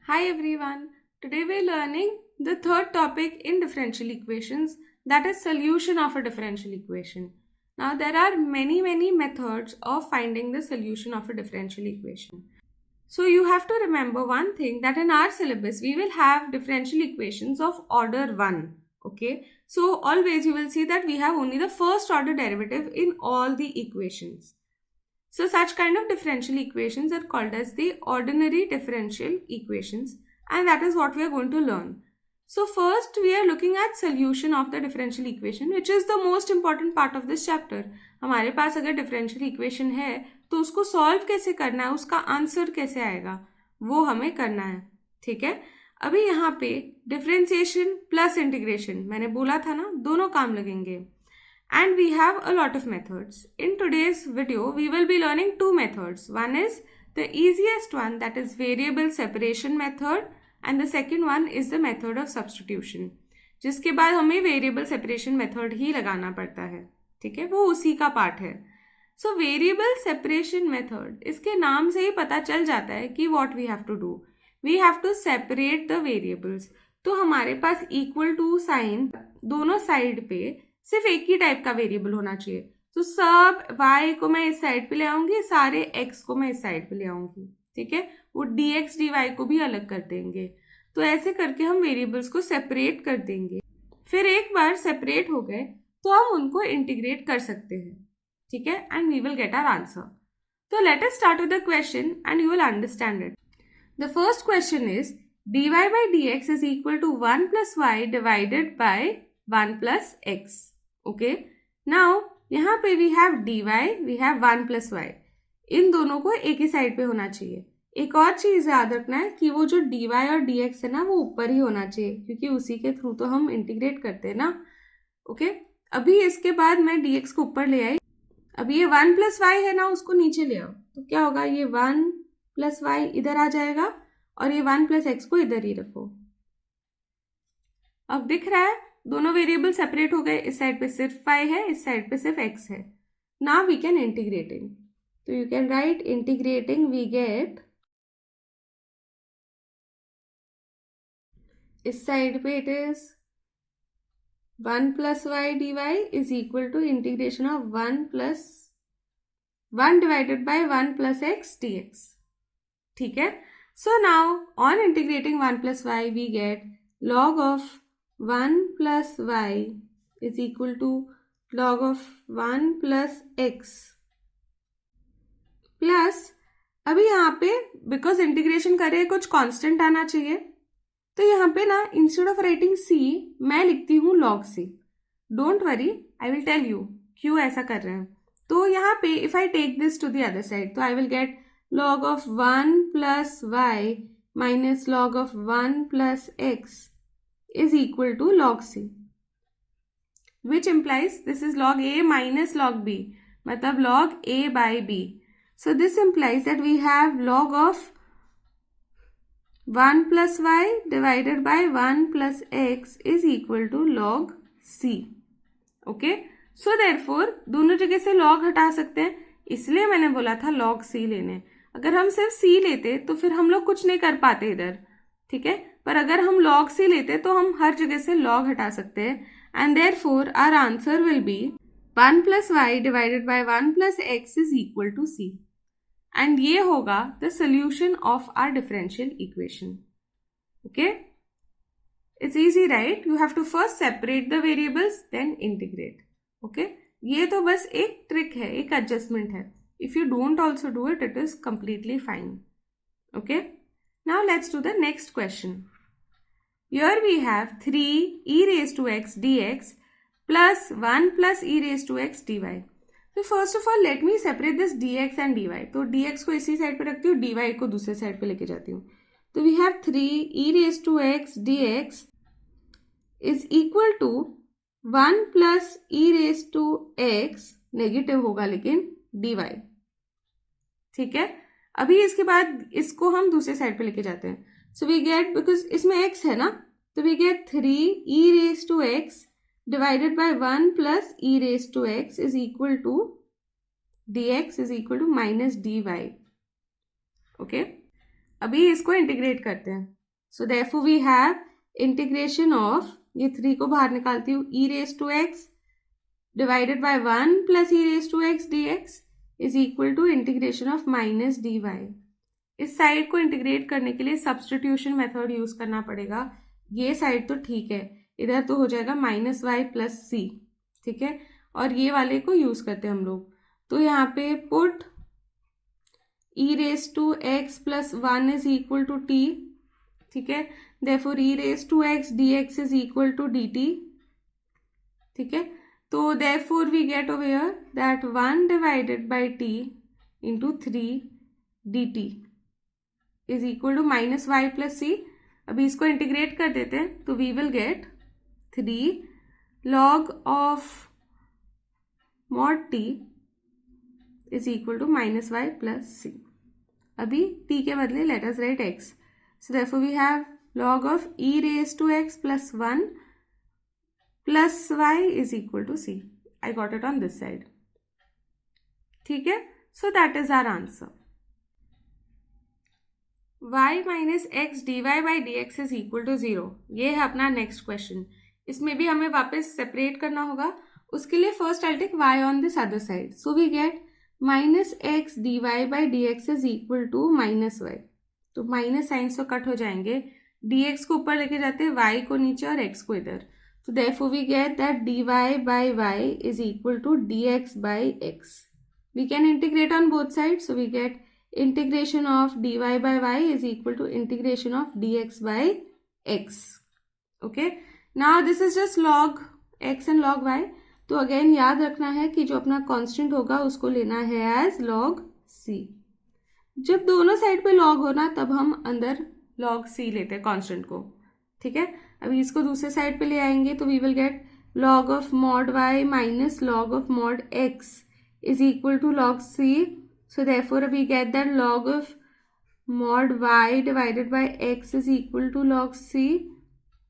Hi everyone. Today we are learning the third topic in differential equations, that is solution of a differential equation. Now there are many methods of finding the solution of a differential equation. So you have to remember one thing, that in our syllabus we will have differential equations of order 1. Okay. So always you will see that we have only the first order derivative in all the equations. So such kind of differential equations are called as the ordinary differential equations, and that is what we are going to learn. So first we are looking at solution of the differential equation, which is the most important part of this chapter. हमारे पास अगर differential equation है तो उसको solve कैसे करना है, उसका answer कैसे आएगा, वो हमें करना है. ठीक है. अभी यहाँ पे डिफरेंशिएशन प्लस इंटीग्रेशन मैंने बोला था ना, दोनों काम लगेंगे. And we have a lot of methods. In today's video, we will be learning two methods. One is the easiest one, that is variable separation method, and the second one is the method of substitution. जिसके बाद हमें variable separation method ही लगाना पड़ता है. ठीक है, वो उसी का पार्ट है. So variable separation method, इसके नाम से ही पता चल जाता है कि what we have to do. We have to separate the variables. तो हमारे पास equal to साइन दोनों साइड पे सिर्फ एक ही टाइप का वेरिएबल होना चाहिए. तो सब y को मैं इस साइड पे ले आऊंगी, सारे x को मैं इस साइड पे ले आऊंगी. ठीक है, वो dx dy को भी अलग कर देंगे. तो ऐसे करके हम वेरिएबल्स को सेपरेट कर देंगे. फिर एक बार सेपरेट हो गए तो हम उनको इंटीग्रेट कर सकते हैं. ठीक है, and we will get our answer. तो let us start with the question and you will understand it. The first question is dy by dx is equal to 1 plus y divided by 1 plus x. Okay, now यहाँ पे we have dy, we have 1 plus y. इन दोनों को एक ही side पे होना चाहिए. एक और चीज याद रखना है कि वो जो dy और dx है ना, वो ऊपर ही होना चाहिए, क्योंकि उसी के थ्रू तो हम इंटीग्रेट करते हैं ना. ओके, अभी इसके बाद मैं dx को ऊपर ले आई. अभी ये 1 प्लस y है ना, उसको नीचे ले आओ. तो क्या होगा, ये 1 प्लस y इधर आ जाएगा और ये 1 प्लस x को इधर ही रखो. अब दिख रहा है दोनों वेरिएबल सेपरेट हो गए. इस साइड पे सिर्फ y है, इस साइड पे सिर्फ x है. Now we can integrating. तो you can write integrating, we get इस साइड पे it is 1 plus y dy is equal to integration of 1 divided by 1 plus x dx. ठीक है. So now on integrating 1 plus y we get log of 1 plus y is equal to log of 1 plus x plus अभी यहाँ पे because integration कर रहे हैं कुछ constant आना चाहिए. तो यहाँ पे ना इंस्टेड ऑफ राइटिंग c मैं लिखती हूँ log c. Don't worry, I will tell you क्यों ऐसा कर रहे हैं. तो यहाँ पे if I take this to the other side, तो I will get log of 1 plus y minus log of 1 plus x is equal to log c, which implies this is log a minus log b, मतलब log a by b. So this implies that we have log of 1 plus y divided by 1 plus x is equal to log c. Okay, so therefore दोनों जगह से log हटा सकते हैं, इसलिए मैंने बोला था log c लेने. अगर हम सिर्फ c लेते तो फिर हम लोग कुछ नहीं कर पाते इधर. ठीक है, पर अगर हम log c लेते तो हम हर जगह से log हटा सकते हैं. And therefore our answer will be 1 plus y divided by 1 plus x is equal to c. And ये होगा the solution of our differential equation. Okay, it's easy right. You have to first separate the variables then integrate. Okay, ये तो बस एक trick है, एक adjustment है. If you don't also do it, it is completely fine. Okay, now let's do the next question. Here we have 3 e raised to x dx plus 1 plus e raised to x dy. So first of all let me separate this dx and dy. तो dx को इसी side पे रखती हूँ, dy को दूसरे side पे लेके जाती हूँ. तो we have 3 e raised to x dx is equal to 1 plus e raised to x, negative होगा लेकिन dy. ठीक है, अभी इसके बाद इसको हम दूसरे साइड पे लेके जाते हैं. सो वी गेट, बिकॉज इसमें x है ना, तो we get 3 e raise to x divided by 1 plus e raise to x is equal to dx is equal to minus dy. Okay, अभी इसको इंटीग्रेट करते हैं. So therefore we have integration of, ये 3 को बाहर निकालती हूँ, e raise to x divided by 1 plus e raise to x dx is equal to integration of minus dy. इस साइड को इंटीग्रेट करने के लिए सब्सटीट्यूशन मेथड यूज करना पड़ेगा. ये साइड तो ठीक है, इधर तो हो जाएगा माइनस वाई प्लस सी, ठीक है, और ये वाले को यूज करते हैं हम लोग. तो यहाँ पे put e raise to x plus 1 is equal to t, ठीक है, therefore e raise to x dx is equal to dt, ठीक है. तो therefore we get over here that 1 divided by t into 3 dt is equal to minus y plus c. अभी इसको integrate कर देते हैं तो we will get 3 log of mod t is equal to minus y plus c. अभी t के बदले let us write x. So therefore we have log of e raise to x plus 1 plus y is equal to c. I got it on this side, ठीक है. So that is our answer. y minus x d y by d x is equal to 0. ये है अपना next question. इसमें भी हमें वापस separate करना होगा. उसके लिए first I take y on this other side. So we get minus x d y by d x is equal to minus y. तो माइनस साइंस तो कट हो जाएंगे, डी एक्स को ऊपर लेके जाते हैं, y को नीचे और x को इधर. तो therefore we get that d y by y is equal to d x by x. We can integrate on both side. So we get integration of dy by y is equal to integration of dx by x. Okay, now this is just log x and log y. तो again याद रखना है कि जो अपना constant होगा उसको लेना है एज log c. जब दोनों साइड पे log हो ना तब हम अंदर log c लेते हैं कांस्टेंट को, ठीक है. अभी इसको दूसरे साइड पे ले आएंगे तो we will get log of mod y minus log of mod x is equal to log c. So therefore we get that log of mod y divided by x is equal to log c.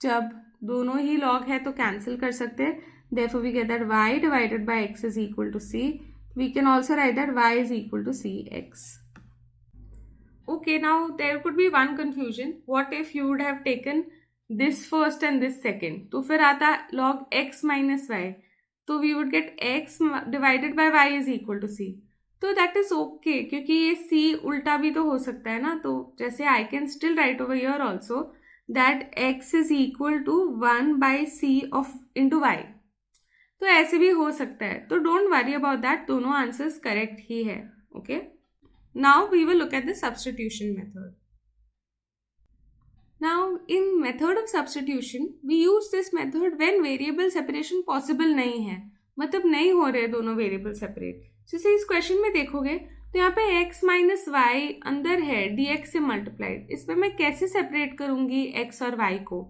जब दोनों ही log है तो cancel कर सकते हैं. Therefore we get that y divided by x is equal to c. We can also write that y is equal to cx. Okay, now there could be one confusion. What if you would have taken this first and this second? तो फिर आता log x minus y. तो we would get x divided by y is equal to c. तो that is okay, क्योंकि ये c उल्टा भी तो हो सकता है ना. तो जैसे I can still write over here also that x is equal to 1 by c of into y. तो ऐसे भी हो सकता है. तो डोंट वरी अबाउट दैट, दोनों आंसर्स करेक्ट ही है. Okay, now we will look at the substitution method. Now in method of substitution we use this method when variable separation possible नहीं है, मतलब नहीं हो रहे दोनों वेरिएबल सेपरेट. जैसे इस क्वेश्चन में देखोगे तो यहाँ पे x माइनस वाई अंदर है dx से मल्टीप्लाइड. इस पर मैं कैसे सेपरेट करूंगी x और y को,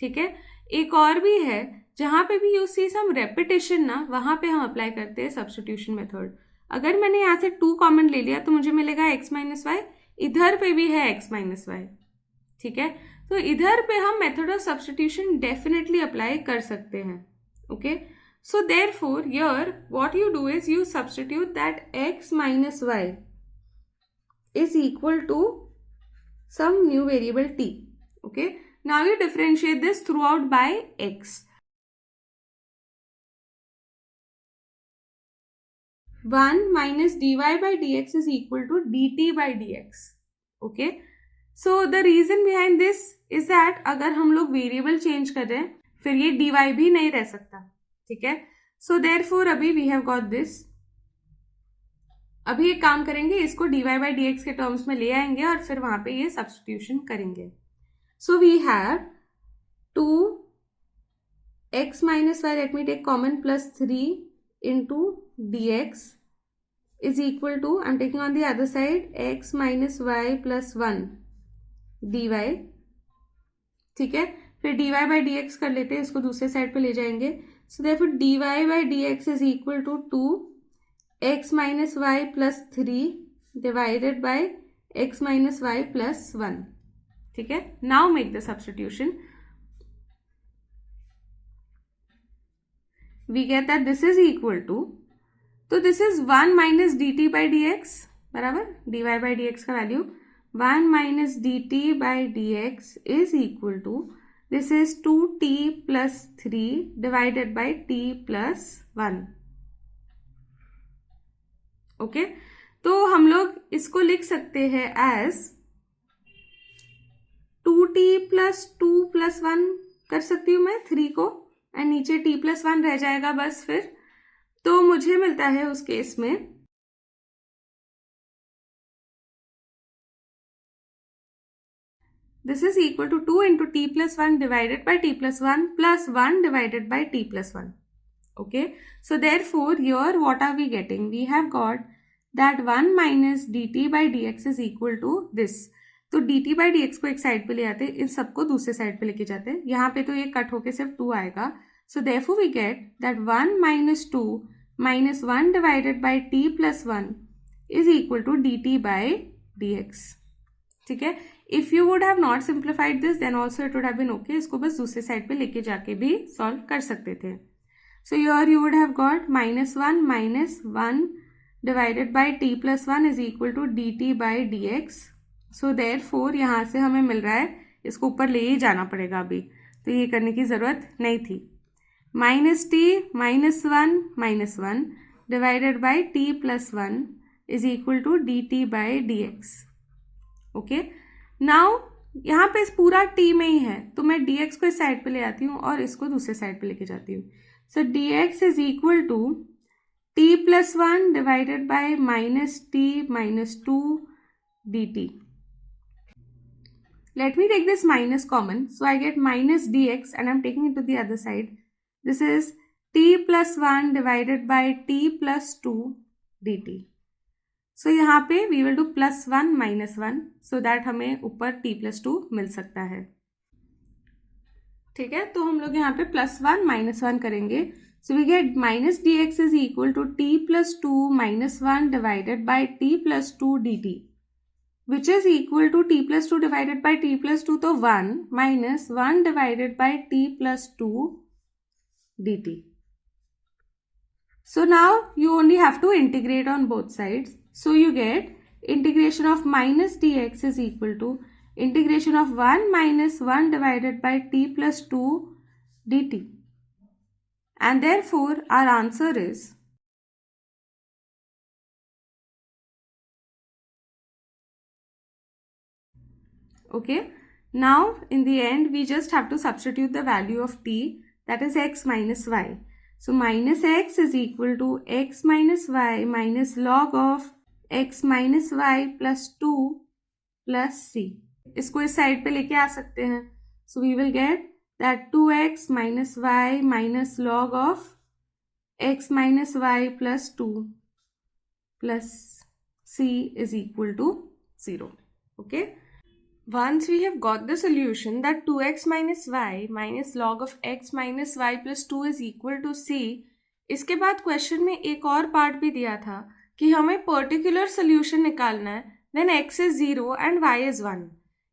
ठीक है. एक और भी है जहाँ पे भी यू सी सम रेपिटेशन ना, वहाँ पे हम अप्लाई करते हैं सब्स्टिट्यूशन मेथड. अगर मैंने यहाँ से 2 कॉमन ले लिया तो मुझे मिलेगा x माइनस वाई. इधर पे भी है x माइनस वाई, ठीक है. तो इधर पे हम method of substitution definitely apply कर सकते हैं. Okay, so therefore here what you do is you substitute that x minus y is equal to some new variable t. Okay, now you differentiate this throughout by x. 1 minus dy by dx is equal to dt by dx. Okay, so the reason behind this is that अगर हम लोग variable change कर रहे हैं फिर ये dy भी नहीं रह सकता, ठीक है. सो देयरफॉर अभी वी हैव गॉट दिस. अभी एक काम करेंगे, इसको dy बाई डी एक्स के टर्म्स में ले आएंगे और फिर वहां पे ये सब्स्टिट्यूशन करेंगे. So we have 2x minus y, let me take common, plus 3 into d x is equal to, I am taking on the other side, x minus y plus 1 dy, ठीक है. फिर dy बाई डी एक्स कर लेते हैं, इसको दूसरे side पे ले जाएंगे. So therefore dy by dx is equal to 2x minus y plus 3 divided by x minus y plus 1, ठीक है. Now make the substitution. We get that this is equal to, तो this is 1 minus dt by dx बराबर dy by dx का value 1 minus dt by dx is equal to, this is 2t plus 3 divided by t plus 1. Okay, तो हम लोग इसको लिख सकते हैं एज 2t plus 2 plus 1 कर सकती हूँ मैं 3 को, एंड नीचे t plus 1 रह जाएगा बस फिर. तो मुझे मिलता है उस केस में this is equal to 2 into t plus 1 divided by t plus 1 plus 1 divided by t plus 1. Okay, so therefore here what are we getting? We have got that 1 minus dt by dx is equal to this. तो dt by dx को एक side पे ले आते हैं, इन सबको दूसरे side पे लेके जाते हैं. यहाँ पे तो ये कट होके सिर्फ 2 आएगा. So therefore we get that 1 minus 2 minus 1 divided by t plus 1 is equal to dt by dx. ठीक है. If you would have not simplified this then also it would have been okay. इसको बस दूसरे side पे लेके जाके भी solve कर सकते थे. So here you would have got minus 1 divided by t plus 1 is equal to dt by dx. So therefore यहाँ से हमें मिल रहा है, इसको ऊपर ले ही जाना पड़ेगा अभी, तो ये करने की ज़रूरत नहीं थी. minus t minus 1 divided by t plus 1 is equal to dt by dx. Okay, now यहाँ पे इस पूरा t में ही है, तो मैं dx को इस साइड पे ले आती हूँ और इसको दूसरे साइड पे लेके जाती हूँ. So dx is equal to t plus 1 divided by minus t minus 2 dt. Let me take this minus common. So I get minus dx and I'm taking it to the other side. This is t plus 1 divided by t plus 2 dt. So यहाँ पे we will do plus 1 minus 1 so that हमें ऊपर t plus 2 मिल सकता है. ठीक है, तो हम लोग यहाँ पे प्लस 1 माइनस 1 करेंगे. So we get minus d x is equal to t plus 2 minus 1 divided by t plus 2 dt, which is equal to t plus 2 divided by t plus 2 तो 1 minus 1 divided by t plus 2 dt. So now you only have to integrate on both sides. So you get integration of minus dx is equal to integration of 1 minus 1 divided by t plus 2 dt. And therefore our answer is okay. Now in the end we just have to substitute the value of t, that is x minus y. So minus x is equal to x minus y minus log of x minus y plus 2 plus c. इसको इस side पे लेके आ सकते हैं. So we will get that 2x minus y minus log of x minus y plus 2 plus c is equal to 0. Okay. Once we have got the solution that 2x minus y minus log of x minus y plus 2 is equal to c, इसके बाद question में एक और part भी दिया था कि हमें पर्टिकुलर सोल्यूशन निकालना है when x is 0 and y is 1.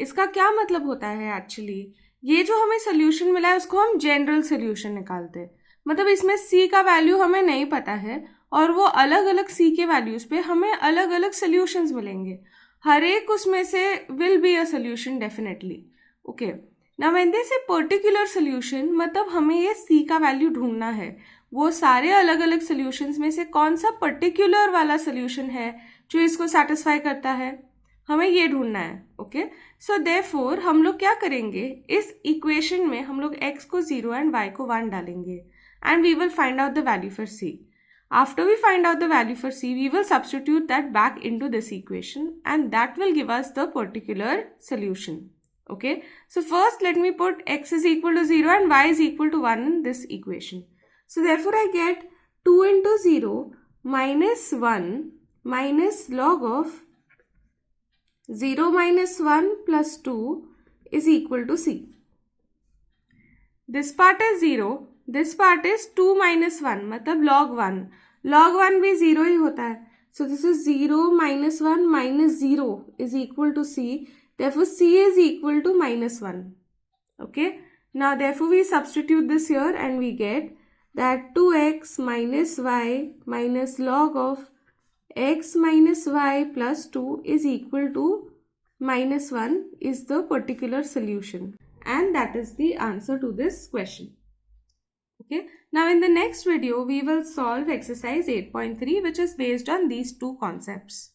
इसका क्या मतलब होता है एक्चुअली, ये जो हमें सोल्यूशन मिला है उसको हम जनरल सोल्यूशन निकालते हैं. मतलब इसमें c का वैल्यू हमें नहीं पता है और वो अलग अलग c के वैल्यूज पे हमें अलग अलग सोल्यूशंस मिलेंगे. हर एक उसमें से will be a solution definitely. Okay, now when they से पर्टिकुलर सोल्यूशन, मतलब हमें ये c का वैल्यू ढूंढना है. वो सारे अलग अलग सोल्यूशंस में से कौन सा पर्टिकुलर वाला सोल्यूशन है जो इसको सेटिस्फाई करता है, हमें ये ढूंढना है. ओके, सो देयरफॉर हम लोग क्या करेंगे, इस इक्वेशन में हम लोग x को 0 एंड y को 1 डालेंगे and we will find out the value for c. After we find out the value for c, we will substitute that back into this equation and that will give us the particular solution. Okay, so first let me put x is equal to 0 and y is equal to 1 in this equation. So therefore I get 2 into 0 minus 1 minus log of 0 minus 1 plus 2 is equal to c. This part is 0, this part is 2 minus 1, मतलब log 1. log 1 भी 0 ही होता है. So this is 0 minus 1 minus 0 is equal to c. Therefore c is equal to minus 1. Okay. Now therefore we substitute this here and we get that 2x minus y minus log of x minus y plus 2 is equal to minus 1 is the particular solution, and that is the answer to this question. Okay, now in the next video we will solve exercise 8.3, which is based on these two concepts.